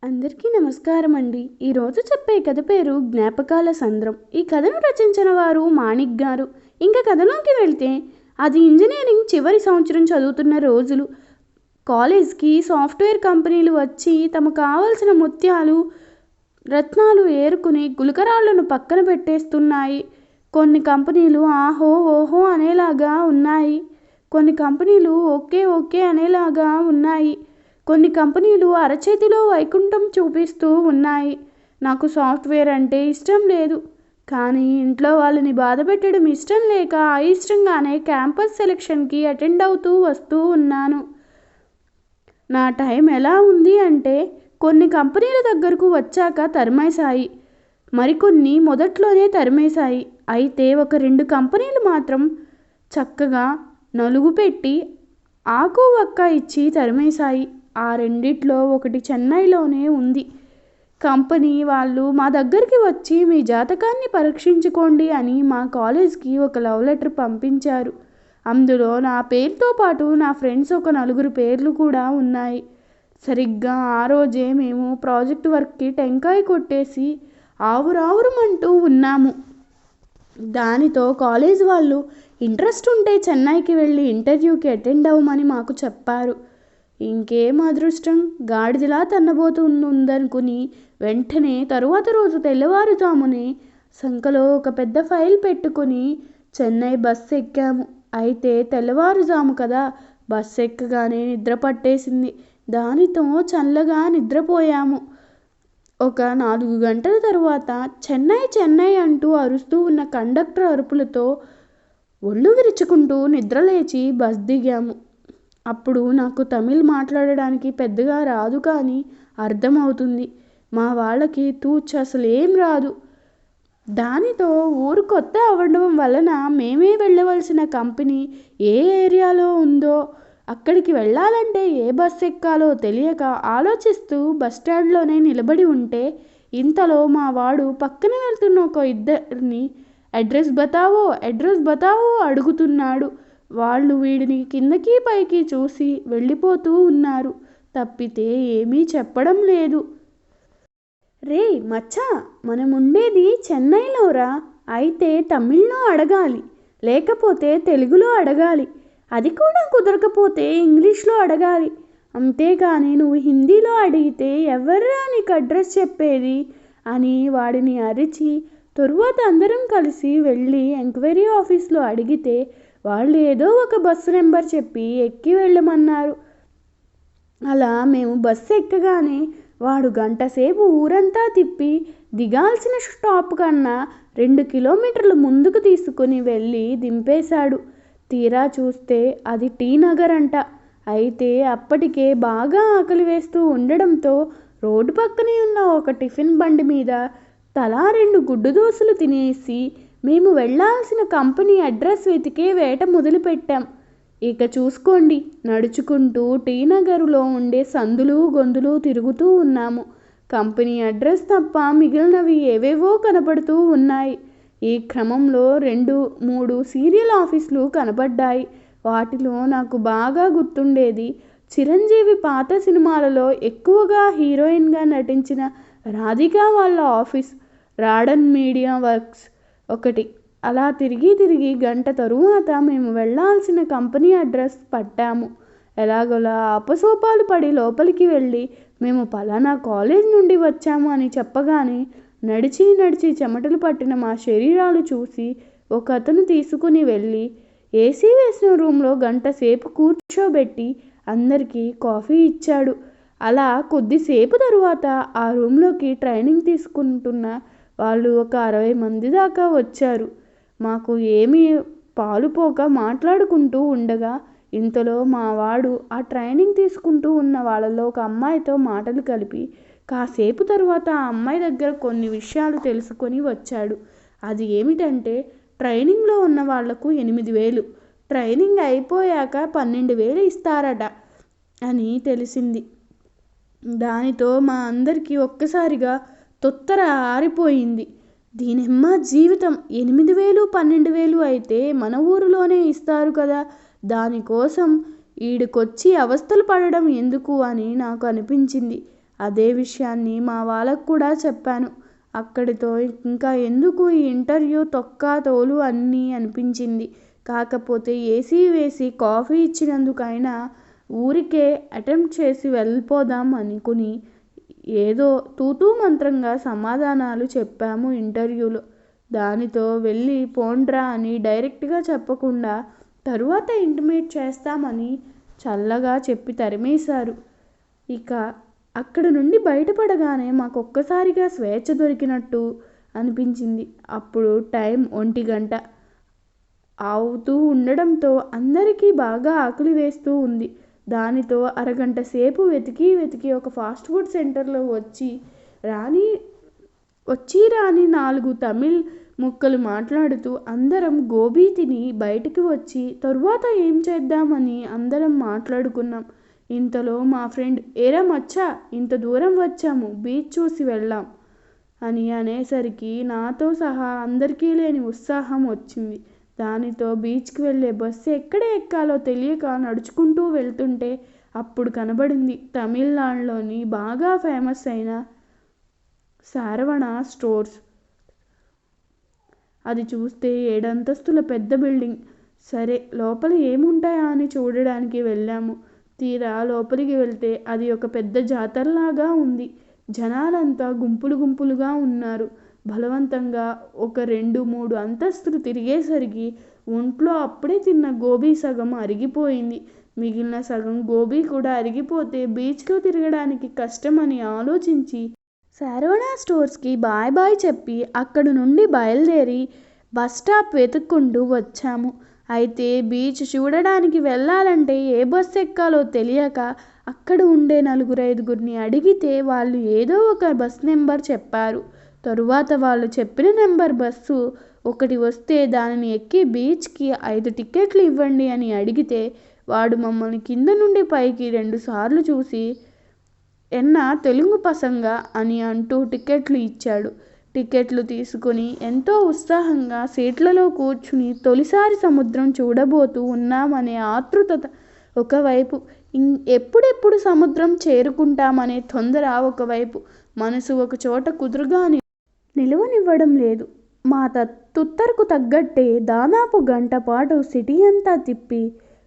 అందరికీ నమస్కారం అండి. ఈరోజు చెప్పే కథ పేరు జ్ఞాపకాల సంద్రం. ఈ కథను రచించిన వారు మాణిక్ గారు. ఇంకా కథలోకి వెళ్తే, అది ఇంజనీరింగ్ చివరి సంవత్సరం చదువుతున్న రోజులు. కాలేజ్కి సాఫ్ట్వేర్ కంపెనీలు వచ్చి తమకు కావలసిన ముత్యాలు రత్నాలు ఏరుకుని గులకరాళ్లను పక్కన పెట్టేస్తున్నాయి. కొన్ని కంపెనీలు ఆహో ఓహో అనేలాగా ఉన్నాయి. కొన్ని కంపెనీలు ఓకే ఓకే అనేలాగా ఉన్నాయి. కొన్ని కంపెనీలు అరచేతిలో వైకుంఠం చూపిస్తూ ఉన్నాయి. నాకు సాఫ్ట్వేర్ అంటే ఇష్టం లేదు, కానీ ఇంట్లో వాళ్ళని బాధ పెట్టడం ఇష్టం లేక అయిష్టంగానే క్యాంపస్ సెలక్షన్కి అటెండ్ అవుతూ వస్తూ ఉన్నాను. నా టైం ఎలా ఉంది అంటే, కొన్ని కంపెనీల దగ్గరకు వచ్చాక తరిమేశాయి, మరికొన్ని మొదట్లోనే తరిమేశాయి. అయితే ఒక 2 కంపెనీలు మాత్రం చక్కగా నలుగు పెట్టి ఆకు వక్క ఇచ్చి తరిమేశాయి. ఆ రెండిట్లో ఒకటి చెన్నైలోనే ఉంది. కంపెనీ వాళ్ళు మా దగ్గరికి వచ్చి మీ జాతకాన్ని పరీక్షించుకోండి అని మా కాలేజ్కి ఒక లవ్ లెటర్ పంపించారు. అందులో నా పేరుతో పాటు నా ఫ్రెండ్స్ ఒక 4 పేర్లు కూడా ఉన్నాయి. సరిగ్గా ఆ రోజే మేము ప్రాజెక్ట్ వర్క్కి టెంకాయ కొట్టేసి ఆవురావురమంటూ ఉన్నాము. దానితో కాలేజ్ వాళ్ళు ఇంట్రెస్ట్ ఉంటే చెన్నైకి వెళ్ళి ఇంటర్వ్యూకి అటెండ్ అవ్వమని మాకు చెప్పారు. ఇంకేం అదృష్టం, గాడిదలా తన్నబోతుందనుకుని వెంటనే తరువాత రోజు తెల్లవారుజామునే సంకలో ఒక పెద్ద ఫైల్ పెట్టుకుని చెన్నై బస్సు ఎక్కాము. అయితే తెల్లవారుజాము కదా, బస్సు ఎక్కగానే నిద్ర పట్టేసింది. దానితో చల్లగా నిద్రపోయాము. ఒక 4 గంటల తరువాత చెన్నై చెన్నై అంటూ అరుస్తూ ఉన్న కండక్టర్ అరుపులతో ఒళ్ళు విరుచుకుంటూ నిద్రలేచి బస్ దిగాము. అప్పుడు నాకు తమిళ్ మాట్లాడడానికి పెద్దగా రాదు, కానీ అర్థమవుతుంది. మా వాళ్ళకి తూచ్ అసలు ఏం రాదు. దానితో ఊరు కొత్త అవ్వడం వలన మేమే వెళ్ళవలసిన కంపెనీ ఏ ఏరియాలో ఉందో, అక్కడికి వెళ్ళాలంటే ఏ బస్ ఎక్కాలో తెలియక ఆలోచిస్తూ బస్టాండ్లోనే నిలబడి ఉంటే, ఇంతలో మా వాడు పక్కన వెళ్తున్న ఒక ఇద్దరిని అడ్రస్ బతావో అడుగుతున్నాడు. వాళ్ళు వీడిని కిందకి పైకి చూసి వెళ్ళిపోతూ ఉన్నారు తప్పితే ఏమీ చెప్పడం లేదు. రే మచ్చా, మనముండేది చెన్నైలోరా. అయితే తమిళ్లో అడగాలి, లేకపోతే తెలుగులో అడగాలి. అది కూడా కుదరకపోతే ఇంగ్లీష్లో అడగాలి. అంతేగాని నువ్వు హిందీలో అడిగితే ఎవర్రా నీకు అడ్రస్ చెప్పేది అని వాడిని అరిచి, తరువాత అందరం కలిసి వెళ్ళి ఎంక్వైరీ ఆఫీస్లో అడిగితే వాళ్ళు ఏదో ఒక బస్సు నెంబర్ చెప్పి ఎక్కి వెళ్ళమన్నారు. అలా మేము బస్సు ఎక్కగానే వాడు గంటసేపు ఊరంతా తిప్పి దిగాల్సిన స్టాప్ కన్నా 2 కిలోమీటర్లు ముందుకు తీసుకుని వెళ్ళి దింపేశాడు. తీరా చూస్తే అది టీ నగర్ అంట. అయితే అప్పటికే బాగా ఆకలి వేస్తూ ఉండడంతో రోడ్డు పక్కనే ఉన్న ఒక టిఫిన్ బండి మీద తలా 2 గుడ్డు దోశలు తినేసి మేము వెళ్ళాల్సిన కంపెనీ అడ్రస్ వెతికే వేట మొదలుపెట్టాం. ఇక చూసుకోండి, నడుచుకుంటూ టీ నగరులో ఉండే సందులు గొంతులు తిరుగుతూ ఉన్నాము. కంపెనీ అడ్రస్ తప్ప మిగిలినవి ఏవేవో కనపడుతూ ఉన్నాయి. ఈ క్రమంలో 2-3 సీరియల్ ఆఫీసులు కనపడ్డాయి. వాటిలో నాకు బాగా గుర్తుండేది చిరంజీవి పాత సినిమాలలో ఎక్కువగా హీరోయిన్గా నటించిన రాధిక వాళ్ళ ఆఫీస్, రాడన్ మీడియా వర్క్స్ ఒకటి. అలా తిరిగి గంట తరువాత మేము వెళ్ళాల్సిన కంపెనీ అడ్రస్ పట్టాము. ఎలాగోలా అపసోపాలు పడి లోపలికి వెళ్ళి మేము పలానా కాలేజ్ నుండి వచ్చాము అని చెప్పగానే నడిచి చెమటలు పట్టిన మా శరీరాలు చూసి ఒక అతను తీసుకుని వెళ్ళి ఏసీ వేసిన రూమ్లో గంటసేపు కూర్చోబెట్టి అందరికీ కాఫీ ఇచ్చాడు. అలా కొద్దిసేపు తరువాత ఆ రూమ్లోకి ట్రైనింగ్ తీసుకుంటున్న వాళ్ళు ఒక 60 మంది దాకా వచ్చారు. మాకు ఏమీ పాలుపోక మాట్లాడుకుంటూ ఉండగా ఇంతలో మా వాడు ఆ ట్రైనింగ్ తీసుకుంటూ ఉన్న వాళ్ళలో ఒక అమ్మాయితో మాటలు కలిపి కాసేపు తరువాత ఆ అమ్మాయి దగ్గర కొన్ని విషయాలు తెలుసుకొని వచ్చాడు. అది ఏమిటంటే, ట్రైనింగ్లో ఉన్న వాళ్లకు 8,000, ట్రైనింగ్ అయిపోయాక 12,000 ఇస్తారట అని తెలిసింది. దానితో మా అందరికీ ఒక్కసారిగా తొత్తర ఆరిపోయింది. దీనమ్మ జీవితం, 8,000 12,000 అయితే మన ఊరిలోనే ఇస్తారు కదా, దానికోసం ఈడికొచ్చి అవస్థలు పడడం ఎందుకు అని నాకు అనిపించింది. అదే విషయాన్ని మా వాళ్ళకు కూడా చెప్పాను. అక్కడితో ఇంకా ఎందుకు ఈ ఇంటర్వ్యూ తొక్క తోలు అన్నీ అనిపించింది. కాకపోతే ఏసీ వేసి కాఫీ ఇచ్చినందుకైనా ఊరికే అటెంప్ట్ చేసి వెళ్ళిపోదాం అనుకుని ఏదో తూతూ మంత్రంగా సమాధానాలు చెప్పాము ఇంటర్వ్యూలో. దానితో వెళ్ళి పోండ్రా అని డైరెక్ట్గా చెప్పకుండా తరువాత ఇంటిమేట్ చేస్తామని చల్లగా చెప్పి తరిమేశారు. ఇక అక్కడ నుండి బయటపడగానే మాకొక్కసారిగా స్వేచ్ఛ దొరికినట్టు అనిపించింది. అప్పుడు టైం 1 గంట అవుతూ ఉండడంతో అందరికీ బాగా ఆకలి వేస్తూ ఉంది. దానితో అరగంట సేపు వెతికి ఒక ఫాస్ట్ ఫుడ్ సెంటర్లో వచ్చి రాని 4 తమిళ్ ముక్కలు మాట్లాడుతూ అందరం గోబీ తిని బయటికి వచ్చి తరువాత ఏం చేద్దామని అందరం మాట్లాడుకున్నాం. ఇంతలో మా ఫ్రెండ్ ఏరా మచ్చా, ఇంత దూరం వచ్చాము, బీచ్ చూసి వెళ్ళాం అని అనేసరికి నాతో సహా అందరికీ లేని ఉత్సాహం వచ్చింది. దానితో బీచ్కి వెళ్ళే బస్సు ఎక్కడ ఎక్కాలో తెలియక నడుచుకుంటూ వెళ్తుంటే అప్పుడు కనబడింది తమిళనాడులోని బాగా ఫేమస్ అయిన శారవణ స్టోర్స్. అది చూస్తే 7 అంతస్తుల పెద్ద బిల్డింగ్. సరే లోపల ఏముంటాయా అని చూడడానికి వెళ్ళాము. తీరా లోపలికి వెళ్తే అది ఒక పెద్ద జాతరలాగా ఉంది. జనాలంతా గుంపులుగా ఉన్నారు. బలవంతంగా ఒక 2-3 అంతస్తులు తిరిగేసరికి ఒంట్లో అప్పుడే తిన్న గోబీ సగం అరిగిపోయింది. మిగిలిన సగం గోబీ కూడా అరిగిపోతే బీచ్లో తిరగడానికి కష్టమని ఆలోచించి శారవణ స్టోర్స్కి బాయ్ చెప్పి అక్కడి నుండి బయలుదేరి బస్ స్టాప్ వెతుక్కుంటూ వచ్చాము. అయితే బీచ్ చూడడానికి వెళ్ళాలంటే ఏ బస్సు ఎక్కాలో తెలియక అక్కడ ఉండే 4-5గురిని అడిగితే వాళ్ళు ఏదో ఒక బస్ నెంబర్ చెప్పారు. తరువాత వాళ్ళు చెప్పిన నెంబర్ బస్సు ఒకటి వస్తే దానిని ఎక్కి బీచ్కి 5 టికెట్లు ఇవ్వండి అని అడిగితే వాడు మమ్మల్ని కింద నుండి పైకి 2 సార్లు చూసి ఎన్నా తెలుగు పసంగా అని అంటూ టికెట్లు ఇచ్చాడు. టికెట్లు తీసుకుని ఎంతో ఉత్సాహంగా సీట్లలో కూర్చుని తొలిసారి సముద్రం చూడబోతూ ఉన్నామనే ఆతృత ఒకవైపు, ఎప్పుడెప్పుడు సముద్రం చేరుకుంటామనే తొందర ఒకవైపు, మనసు ఒక చోట కుదురుగా నిలువనివ్వడం లేదు. మా తుత్తరకు తగ్గట్టే దాదాపు గంట పాటు సిటీ అంతా తిప్పి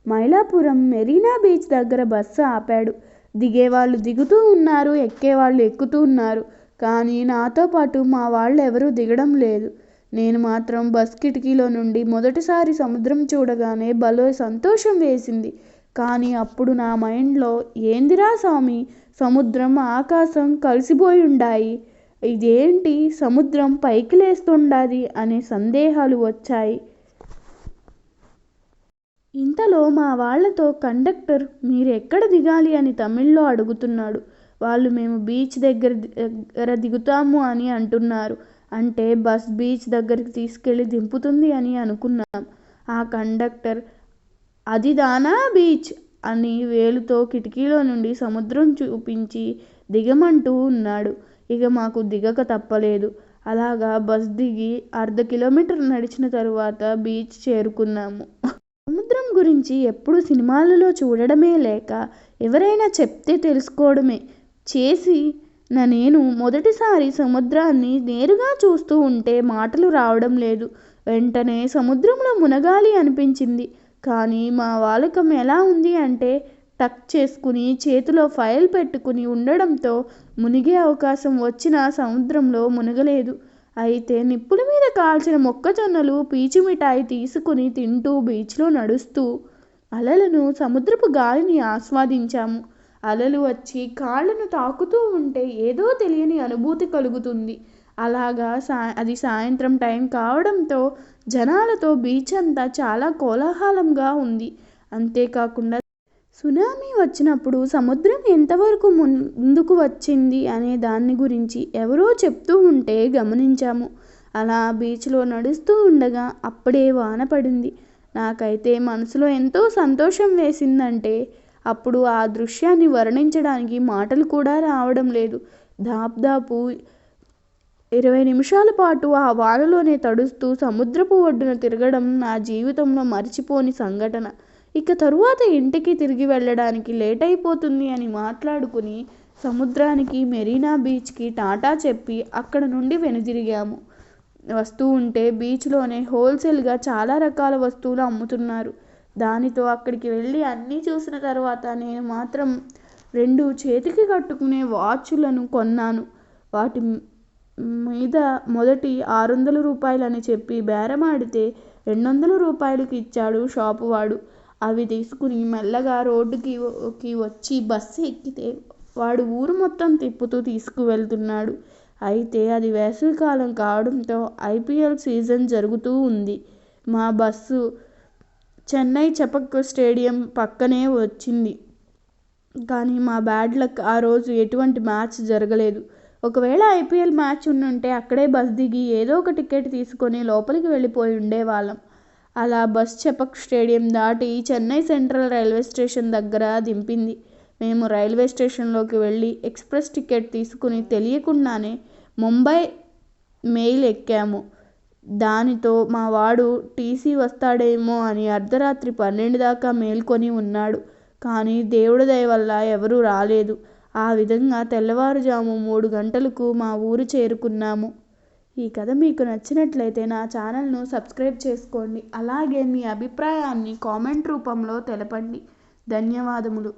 మైలాపురం మెరీనా బీచ్ దగ్గర బస్సు ఆపాడు. దిగేవాళ్ళు దిగుతూ ఉన్నారు, ఎక్కేవాళ్ళు ఎక్కుతూ ఉన్నారు. కానీ నాతో పాటు మా వాళ్ళు ఎవరూ దిగడం లేదు. నేను మాత్రం బస్ కిటికీలో నుండి మొదటిసారి సముద్రం చూడగానే భలే సంతోషం వేసింది. కానీ అప్పుడు నా మైండ్లో ఏందిరా స్వామి, సముద్రం ఆకాశం కలిసిపోయుండాయి, ఇదేంటి సముద్రం పైకి లేస్తుండాది అనే సందేహాలు వచ్చాయి. ఇంతలో మా వాళ్లతో కండక్టర్ మీరు ఎక్కడ దిగాలి అని తమిళ్లో అడుగుతున్నాడు. వాళ్ళు మేము బీచ్ దగ్గర దిగుతాము అని అంటున్నారు. అంటే బస్ బీచ్ దగ్గరికి తీసుకెళ్ళి దింపుతుంది అని అనుకున్నాం. ఆ కండక్టర్ అది దానా బీచ్ అని వేలుతో కిటికీలో నుండి సముద్రం చూపించి దిగమంటూ ఉన్నాడు. ఇక మాకు దిగక తప్పలేదు. అలాగా బస్ దిగి 1/2 కిలోమీటర్ నడిచిన తరువాత బీచ్ చేరుకున్నాము. సముద్రం గురించి ఎప్పుడు సినిమాలలో చూడడమే లేక ఎవరైనా చెప్తే తెలుసుకోవడమే చేసి నేను మొదటిసారి సముద్రాన్ని నేరుగా చూస్తూ ఉంటే మాటలు రావడం లేదు. వెంటనే సముద్రంలో మునగాలి అనిపించింది. కానీ మా వాలకం ఎలా ఉంది అంటే టక్ చేసుకుని చేతిలో ఫైల్ పెట్టుకుని ఉండడంతో మునిగే అవకాశం వచ్చినా సముద్రంలో మునగలేదు. అయితే నిప్పుల మీద కాల్చిన మొక్కజొన్నలు పీచు మిఠాయి తీసుకుని తింటూ బీచ్లో నడుస్తూ అలలను సముద్రపు గాలిని ఆస్వాదించాము. అలలు వచ్చి కాళ్ళను తాకుతూ ఉంటే ఏదో తెలియని అనుభూతి కలుగుతుంది. అలాగా అది సాయంత్రం టైం కావడంతో జనాలతో బీచ్ అంతా చాలా కోలాహలంగా ఉంది. అంతేకాకుండా సునామీ వచ్చినప్పుడు సముద్రం ఎంతవరకు ముందుకు వచ్చింది అనే దాన్ని గురించి ఎవరో చెప్తూ ఉంటే గమనించాము. అలా బీచ్లో నడుస్తూ ఉండగా అప్పుడే వాన పడింది. నాకైతే మనసులో ఎంతో సంతోషం వేసిందంటే అప్పుడు ఆ దృశ్యాన్ని వర్ణించడానికి మాటలు కూడా రావడం లేదు. దాదాపు 20 నిమిషాల పాటు ఆ వానలోనే తడుస్తూ సముద్రపు ఒడ్డున తిరగడం నా జీవితంలో మర్చిపోని సంఘటన. ఇక తరువాత ఇంటికి తిరిగి వెళ్ళడానికి లేట్ అయిపోతుంది అని మాట్లాడుకుని సముద్రానికి, మెరీనా బీచ్కి టాటా చెప్పి అక్కడ నుండి వెనుదిరిగాము. వస్తూ ఉంటే బీచ్లోనే హోల్సేల్గా చాలా రకాల వస్తువులు అమ్ముతున్నారు. దానితో అక్కడికి వెళ్ళి అన్నీ చూసిన తర్వాత నేను మాత్రం 2 చేతికి కట్టుకునే వాచులను కొన్నాను. వాటి మీద మొదటి 600 రూపాయలని చెప్పి బేరమాడితే 200 రూపాయలకి ఇచ్చాడు షాపువాడు. అవి తీసుకుని మెల్లగా రోడ్డుకి వచ్చి బస్సు ఎక్కితే వాడు ఊరు మొత్తం తిప్పుతూ తీసుకువెళ్తున్నాడు. అయితే అది వేసవికాలం కావడంతో IPL సీజన్ జరుగుతూ ఉంది. మా బస్సు చెన్నై చెపక్ స్టేడియం పక్కనే వచ్చింది. కానీ మా బ్యాడ్ లక్ ఆ రోజు ఎటువంటి మ్యాచ్ జరగలేదు. ఒకవేళ IPL మ్యాచ్ ఉండుంటే అక్కడే బస్ దిగి ఏదో ఒక టికెట్ తీసుకొని లోపలికి వెళ్ళిపోయి ఉండేవాళ్ళం. అలా బస్ చెపక్ స్టేడియం దాటి చెన్నై సెంట్రల్ రైల్వే స్టేషన్ దగ్గర దింపింది. మేము రైల్వే స్టేషన్లోకి వెళ్ళి ఎక్స్ప్రెస్ టికెట్ తీసుకుని తెలియకుండానే ముంబై మెయిల్ ఎక్కాము. దానితో మా వాడు టీసీ వస్తాడేమో అని అర్ధరాత్రి 12 దాకా మేల్కొని ఉన్నాడు. కానీ దేవుడి దయ వల్ల ఎవరూ రాలేదు. ఆ విధంగా తెల్లవారుజాము 3 గంటలకు మా ఊరు చేరుకున్నాము. ఈ కథ మీకు నచ్చినట్లయితే నా ఛానల్ను సబ్స్క్రైబ్ చేసుకోండి. అలాగే మీ అభిప్రాయాన్ని కామెంట్ రూపంలో తెలపండి. ధన్యవాదములు.